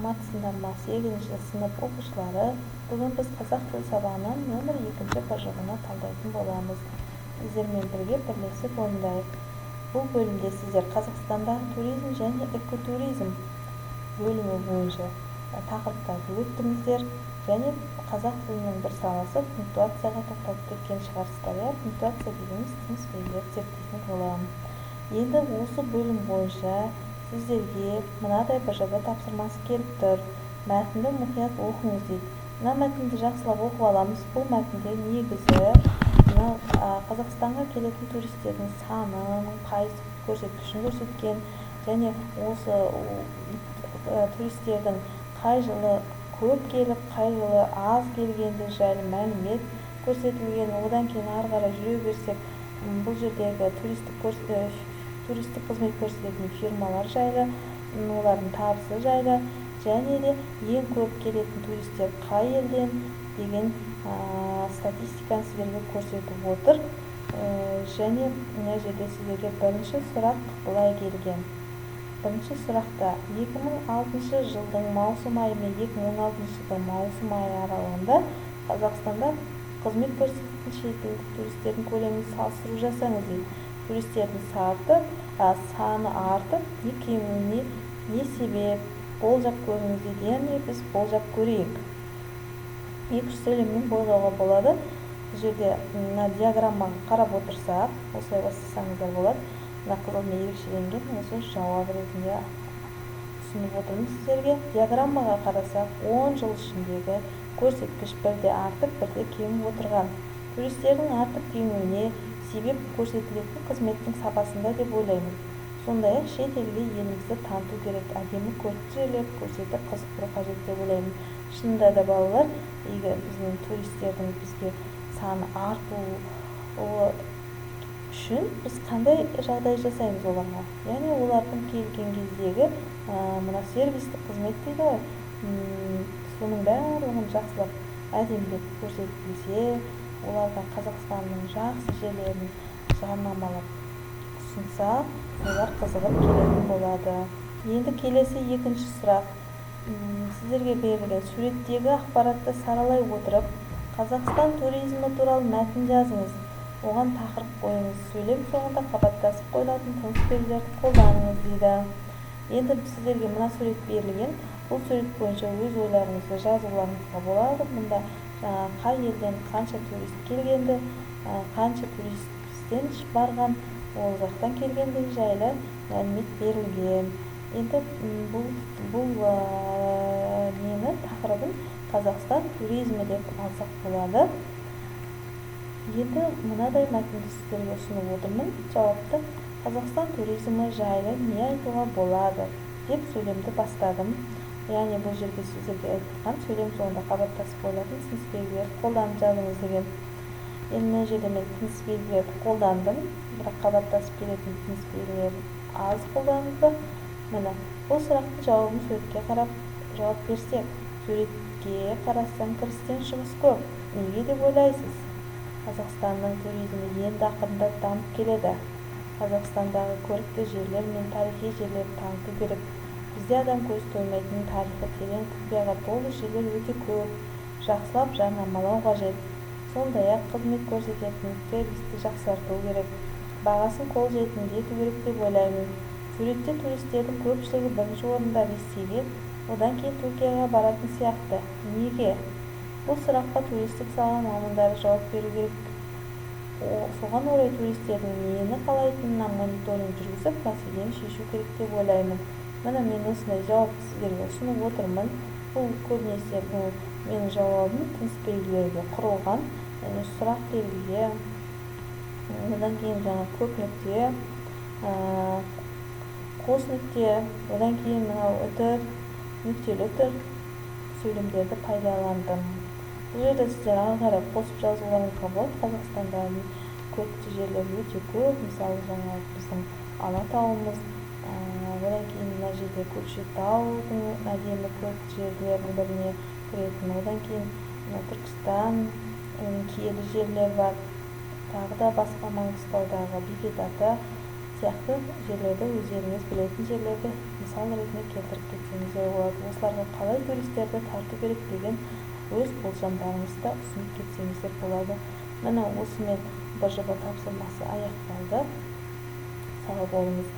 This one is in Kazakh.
саламатсыздар ма 8-ші сынып оқушылары? Бүгін біз қазақ тіл сабағынан номер 2-ші бажығына талдайтын боламыз. Сіздермен бірге бірлесіп орындайық. Бұл бөлімде сіздер Қазақстандағы туризм және экотуризм бөлімі бойынша тақырыптарды өттіңіздер және қазақ тілінің бір саласы пунктуацияға тоқталып кеткен шығарсыздар. Пунктуация дегеніміз тыныс белгілерді зерттейтін ғылым. Енді осы бөлім бойынша сіздерге мынадай БЖБ тапсырмасы келіп тұр. Мәтінді мұқият оқыңыз дейді. Мына мәтінді жақсылап оқып аламыз. Бұл мәтінде негізі Қазақстанға келетін туристердің санын, пайыз көрсеткішін көрсеткен және осы туристердің қай жылы көп келіп, қай жылы аз келгенді жайлы мәлімет көрсетілген. Одан кейін ары қарай жүре берсек, бұл жердегі туристік қызмет көрсететін фирмалар жайлы, олардың табысы жайлы және де ең көп келетін туристер қай елден деген статистиканы сіздерге көрсетіп отыр. Және мына жерде сіздерге бірінші сұрақ былай келген. Бірінші сұрақта 2006 жылдың маусым айы мен 2016 жылдың маусым айы аралығында Қазақстанда қызмет көрсететін шетелдік туристердің көлемін салыстыру жасаңыз дейді. Туристердің саны артып, не кемуіне не себеп болжап көріңіз дейді. Яғни біз болжап көрейік. Екі сөйлеммен бойлауға болады. Бұл жерде диаграммаға қарап отырсақ, осылай бастасаңыздар болады. Мына қызылмен ерекшеленген, осы жауап ретінде ұсынып отырмыз сіздерге. Диаграммаға қарасақ, 10 жыл ішіндегі көрсеткіш бірде артып, бірде кеміп отырған. Туристердің артып кемуіне себеп көрсетілетін қызметтің сапасында деп ойлаймын. Сондай-ақ шет елге елімізді таныту керек, әдемі көрікті жерлерді көрсетіп қызықтыру қажет деп ойлаймын. Шынында да балалар, егер біздің туристердің бізге саны артуы үшін біз қандай жағдай жасаймыз оларға? Яғни олардың келген кездегі мына сервистік қызмет дейді ғой, соның барлығын жақсылап әдемілеп көрсетілсе, оларға Қазақстанның жақсы жерлерін жарнамалап ұсынса, олар қызығып келетін болады. Енді келесі екінші сұрақ. Сіздерге берілген суреттегі ақпаратты саралай отырып, Қазақстан туризмі туралы мәтін жазыңыз. Оған тақырып қойыңыз. Сөйлем соңында қабаттасып қойылатын тыныс белгілерді қолданыңыз дейді. Енді сіздерге мына сурет берілген. Бұл сурет бойынша өз ойларыңызды жазуларыңызға болады. Мұнда қай елден қанша турист келгенді, қанша туристен барған, ол жақтан келгендігі жайлы мәлімет берілген. Енді бұл тақырыбын Қазақстан туризмі деп алсақ болады. Енді мынадай мәтінді сіздерге ұсынып отырмын. Жауапты Қазақстан туризмі жайлы не айтуға болады деп сөйлемді бастадым. Яғни бұл жерге сіздерге айтқан сөйлем соңында қабаттасып қойылатын тыныс белгілерді қолданып жазыңыз деген. Енді мына жерде мен тыныс белгілерді қолдандым, бірақ қабаттасып келетін тыныс белгілері аз қолданылды. Міне, бұл сұрақтың жауабын суретке қарап жауап берсек, суретке қарасаң кірістен шығыс көп. Неге деп ойлайсыз? Қазақстанның туризмі енді ақырындап дамып келеді. Қазақстандағы көрікті жерлер мен тарихи жерлерді таныту керек. Бізде адам көз тоймайтын тарихы терең құпияға толы жерлер өте көп. Жақсылап жарнамалау қажет. Сондай-ақ қызмет көрсететін сервисті жақсарту керек. Бағасын қолжетімді ету керек деп ойлаймын. Суретте туристердің көпшілігі бірінші орында Ресейге, одан кейін Түркияға баратын сияқты. Неге? Бұл сұраққа туристік сала мамандары жауап беру керек. Соған орай туристердің нені қалайтынына мониторинг жүргізіп, мәселені шешу керек деп ойлаймын. Міне мен осындай жауапты сіздерге ұсынып отырмын. Бұл көбінесе менің жауабым тыныс белгілерге құрылған. Сұрақ белгіге, одан кейін жаңа көк нүкте, қос нүкте, одан кейін мынау үтір, нүктелі үтір сөйлемдерді пайдаландым. Бұл жерде сіздер ары қарай қосып жазуларыңызға болады. Қазақстандағы көрікті жерлер өте көп. Мысалы жаңа біздің Алатауымыз, одан кейін мына жерде Көкшетаудың әдемі көрікті жерлерінің біріне кіретін. Одан кейін Түркістан, киелі жерлер бар. Тағы да басқа Маңғыстаудағы Бекет Ата сияқты жерлерді өздеріңіз білетін жерлерді мысал ретінде келтіріп кетсеңіздер болады. Осыларға қалай туристерді тарту керек деген өз болжамдарыңызды ұсынып кетсеңіздер болады. Міне осымен БЖБ тапсырмасы аяқталды. Сау болыңыздар.